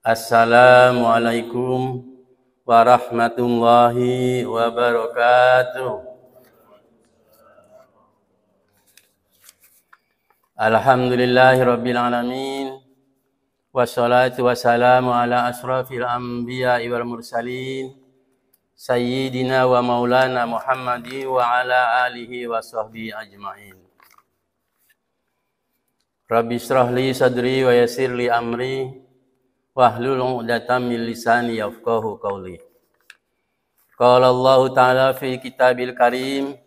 Assalamualaikum warahmatullahi wabarakatuh. Alhamdulillahi rabbil alamin. Wassalatu wassalamu ala asrafil anbiya'i wal mursalin. Sayyidina wa maulana Muhammadi wa ala alihi wa sahbihi ajma'in. Rabbi israh li sadri wa yassir li amri. Wahlul 'uqdatam min lisani yafqahu qawli. Qala Allah Ta'ala fi kitabil karim.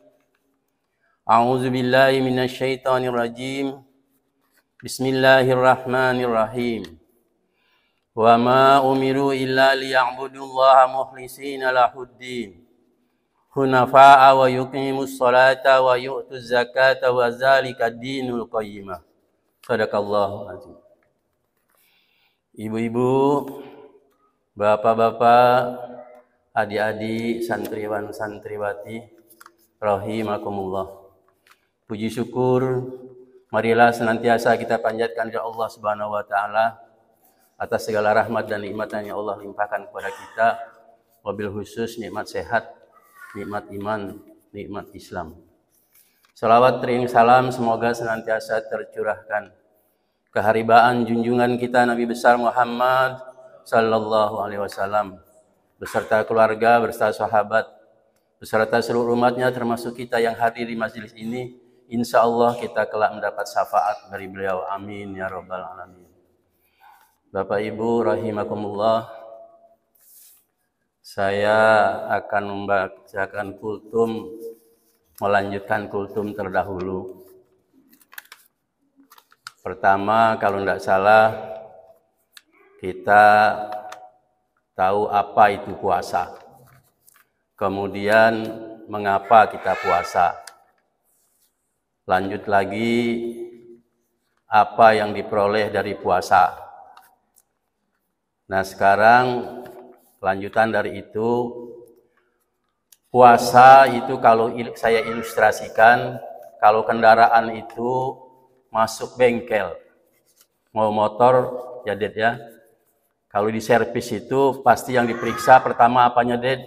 A'udzu billahi minasy syaithanir rajim. Bismillahirrahmanirrahim. Wa ma umiru illa liya'budullaha mukhlishina lahuddin. Hunafa'a wa yuqimus salata wa yu'tuz zakata wa dzalika dinul qayyimah. Shadaqallahu azim. Ibu-ibu, bapak-bapak, adik-adik, santriwan, santriwati, rahimakumullah. Puji syukur, marilah senantiasa kita panjatkan kepada Allah Subhanahu wa taala atas segala rahmat dan nikmat yang Allah limpahkan kepada kita, wabil khusus nikmat sehat, nikmat iman, nikmat Islam. Salawat ring salam semoga senantiasa tercurahkan keharibaan junjungan kita Nabi besar Muhammad sallallahu alaihi wasallam beserta keluarga, beserta sahabat, beserta seluruh umatnya termasuk kita yang hadir di majelis ini. Insya Allah kita kelak mendapat syafaat dari beliau. Amin ya rabbal alamin. Bapak Ibu rahimakumullah, saya akan membacakan kultum, melanjutkan kultum terdahulu. Pertama, kalau tidak salah, kita tahu apa itu puasa. Kemudian, mengapa kita puasa. Lanjut lagi, apa yang diperoleh dari puasa. Nah, sekarang lanjutan dari itu, puasa itu kalau saya ilustrasikan, kalau kendaraan itu masuk bengkel, mau motor ya Ded ya, kalau di servis itu pasti yang diperiksa pertama apanya Ded?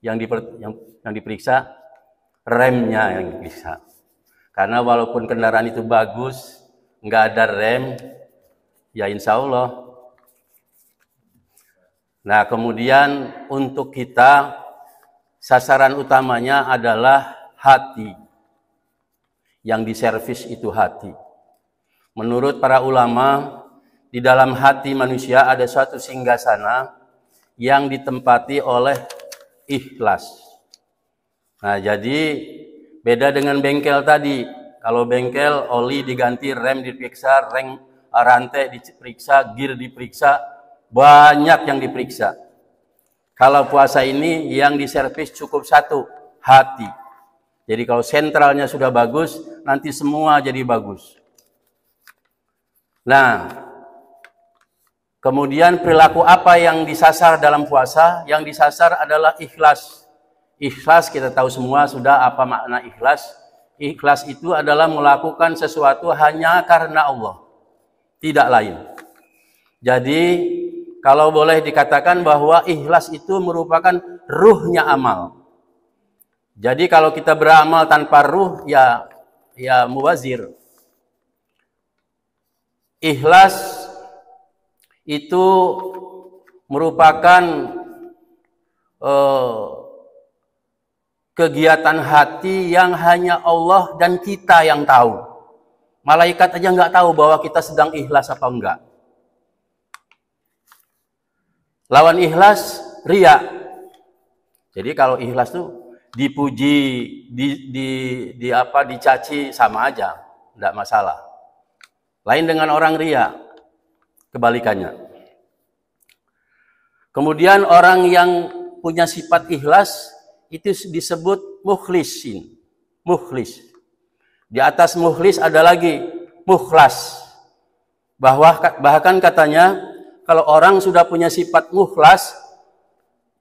Yang diperiksa remnya yang diperiksa, karena walaupun kendaraan itu bagus nggak ada rem ya insya Allah. Nah kemudian untuk kita sasaran utamanya adalah hati. Yang diservis itu hati. Menurut para ulama, di dalam hati manusia ada suatu singgasana yang ditempati oleh ikhlas. Nah, jadi beda dengan bengkel tadi. Kalau bengkel, oli diganti, rem diperiksa, rantai diperiksa, gear diperiksa, banyak yang diperiksa. Kalau puasa ini yang diservis cukup satu, hati. Jadi kalau sentralnya sudah bagus, nanti semua jadi bagus. Nah, kemudian perilaku apa yang disasar dalam puasa? Yang disasar adalah ikhlas. Ikhlas kita tahu semua sudah apa makna ikhlas. Ikhlas itu adalah melakukan sesuatu hanya karena Allah, tidak lain. Jadi kalau boleh dikatakan bahwa ikhlas itu merupakan ruhnya amal. Jadi kalau kita beramal tanpa ruh ya mubazir. Ikhlas itu merupakan kegiatan hati yang hanya Allah dan kita yang tahu. Malaikat aja nggak tahu bahwa kita sedang ikhlas apa enggak. Lawan ikhlas riya. Jadi kalau ikhlas tuh dipuji, dicaci sama aja, tidak masalah. Lain dengan orang riya, kebalikannya. Kemudian orang yang punya sifat ikhlas itu disebut mukhlisin, mukhlis. Di atas mukhlis ada lagi mukhlas. Bahkan katanya kalau orang sudah punya sifat mukhlas,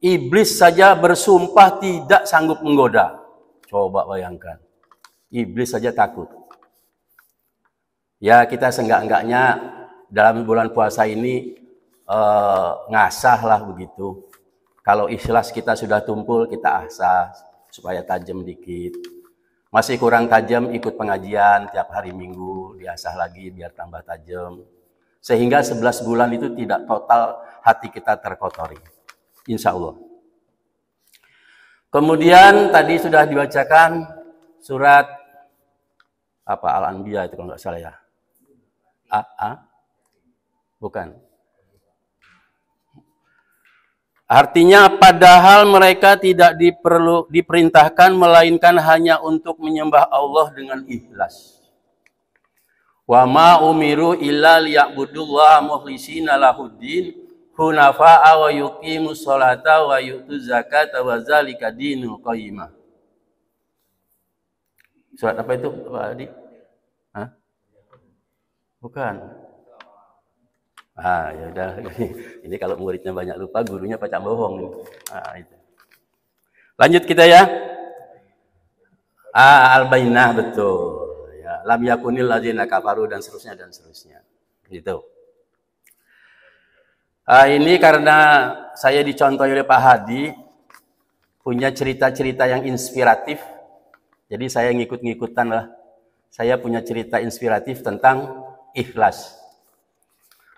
iblis saja bersumpah tidak sanggup menggoda. Coba bayangkan. Iblis saja takut. Ya kita seenggak-enggaknya dalam bulan puasa ini ngasah lah begitu. Kalau ikhlas kita sudah tumpul, kita asah supaya tajam dikit. Masih kurang tajam, ikut pengajian tiap hari Minggu, diasah lagi biar tambah tajam. Sehingga 11 bulan itu tidak total hati kita terkotori. Insya Allah. Kemudian tadi sudah dibacakan surat apa Al-Anbiya itu kalau nggak salah ya. Bukan. Artinya padahal mereka tidak diperintahkan melainkan hanya untuk menyembah Allah dengan ikhlas. Wa ma umiru illa liya'budullaha mukhlishina lahuddin hunafa'a wa yuqimus sholata wa yu'tuz zakata wa zalika dinul qayyimah. Surat apa itu, Pak Adi? Hah? Bukan. Ya udah. Ini kalau muridnya banyak lupa, gurunya pacak bohong ini. Itu. Lanjut kita ya. Al-Bainah betul. Ya, lam yakunil ladzina kafaru dan seterusnya dan seterusnya. Gitu. Ini karena saya dicontohi oleh Pak Hadi punya cerita-cerita yang inspiratif. Jadi saya ngikut-ngikutan lah. Saya punya cerita inspiratif tentang ikhlas.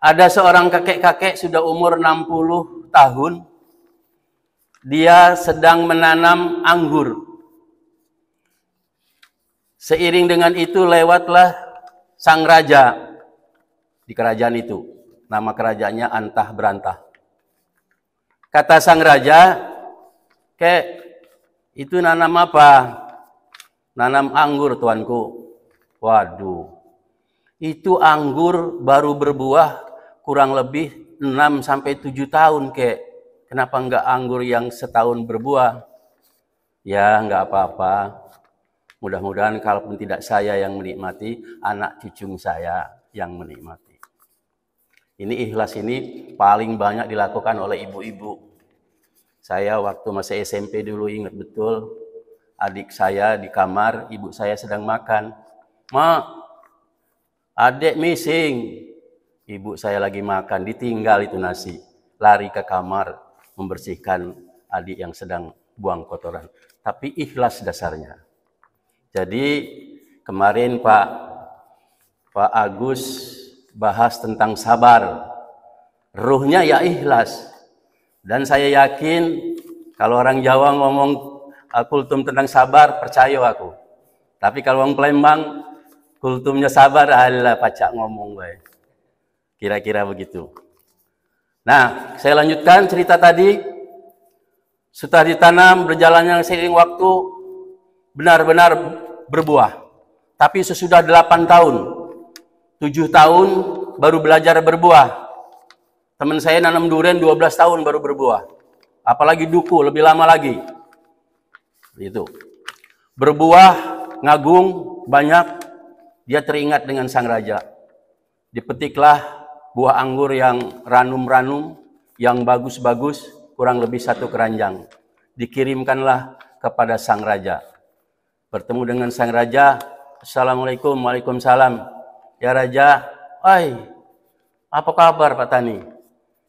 Ada seorang kakek-kakek sudah umur 60 tahun. Dia sedang menanam anggur. Seiring dengan itu lewatlah sang raja di kerajaan itu. Nama kerajaannya Antah Berantah. Kata sang raja, "Kek, itu nanam apa?" "Nanam anggur, tuanku." "Waduh, itu anggur baru berbuah kurang lebih 6-7 tahun, Kek. Kenapa enggak anggur yang setahun berbuah?" "Ya, enggak apa-apa. Mudah-mudahan kalaupun tidak saya yang menikmati, anak cucu saya yang menikmati." Ini ikhlas ini paling banyak dilakukan oleh ibu-ibu. Saya waktu masih SMP dulu ingat betul, adik saya di kamar, ibu saya sedang makan. "Ma, adik missing." Ibu saya lagi makan, ditinggal itu nasi. Lari ke kamar, membersihkan adik yang sedang buang kotoran. Tapi ikhlas dasarnya. Jadi kemarin Pak Agus bahas tentang sabar. Ruhnya ya ikhlas. Dan saya yakin kalau orang Jawa ngomong kultum tentang sabar, percaya aku. Tapi kalau orang Palembang, kultumnya sabar, alah pacak ngomong baik. Kira-kira begitu. Nah, saya lanjutkan cerita tadi. Setelah ditanam, berjalannya seiring waktu, benar-benar berbuah. Tapi sesudah 8 tahun, 7 tahun baru belajar berbuah. Teman saya nanam durian 12 tahun baru berbuah. Apalagi duku, lebih lama lagi. Itu. Berbuah, ngagung, banyak. Dia teringat dengan sang raja. Dipetiklah buah anggur yang ranum-ranum, yang bagus-bagus, kurang lebih 1 keranjang. Dikirimkanlah kepada sang raja. Bertemu dengan sang raja, "Assalamualaikum." "Waalaikumsalam." "Ya Raja." "Hai, apa kabar Pak Tani?"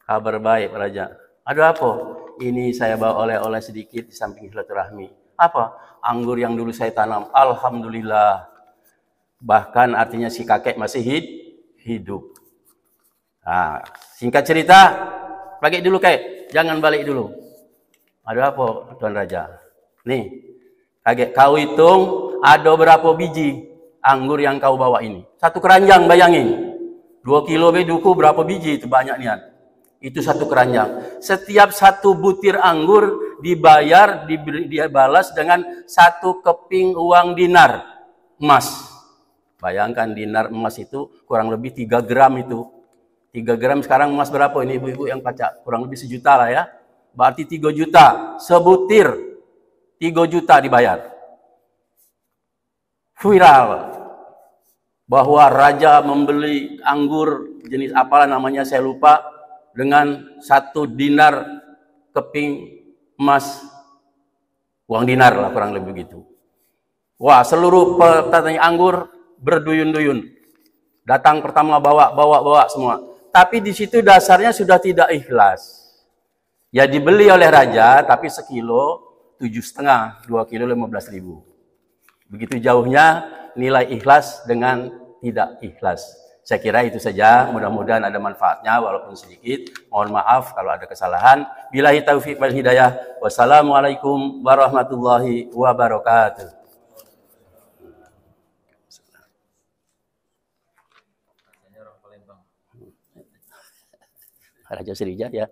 "Kabar baik Pak Raja." "Ada apa?" "Ini saya bawa oleh-oleh sedikit di samping silaturahmi." "Apa?" "Anggur yang dulu saya tanam." "Alhamdulillah." Bahkan artinya si kakek masih hidup. Nah, singkat cerita, balik dulu Kek, jangan balik dulu. "Ada apa Tuan Raja?" "Nih, kakek kau hitung ada berapa biji anggur yang kau bawa ini. 1 keranjang, bayangin. 2 kilo duku berapa biji itu banyak niat. Itu 1 keranjang. Setiap 1 butir anggur dibayar, dia balas dengan 1 keping uang dinar emas. Bayangkan dinar emas itu kurang lebih 3 gram itu. 3 gram sekarang emas berapa ini ibu-ibu yang pacak? Kurang lebih 1 juta lah ya. Berarti 3 juta. Sebutir 3 juta dibayar. Viral. Bahwa raja membeli anggur jenis apalah namanya saya lupa. Dengan 1 dinar keping emas. Uang dinar lah kurang lebih begitu. Wah, seluruh petani anggur berduyun-duyun. Datang pertama bawa semua. tapi di situ dasarnya sudah tidak ikhlas. Ya dibeli oleh raja, tapi sekilo 7,5, 2 kilo 15.000. Begitu jauhnya nilai ikhlas dengan tidak ikhlas. Saya kira itu saja, mudah-mudahan ada manfaatnya walaupun sedikit. Mohon maaf kalau ada kesalahan. Billahi taufiq wal hidayah. Wassalamualaikum warahmatullahi wabarakatuh. Raja Sriwijaya.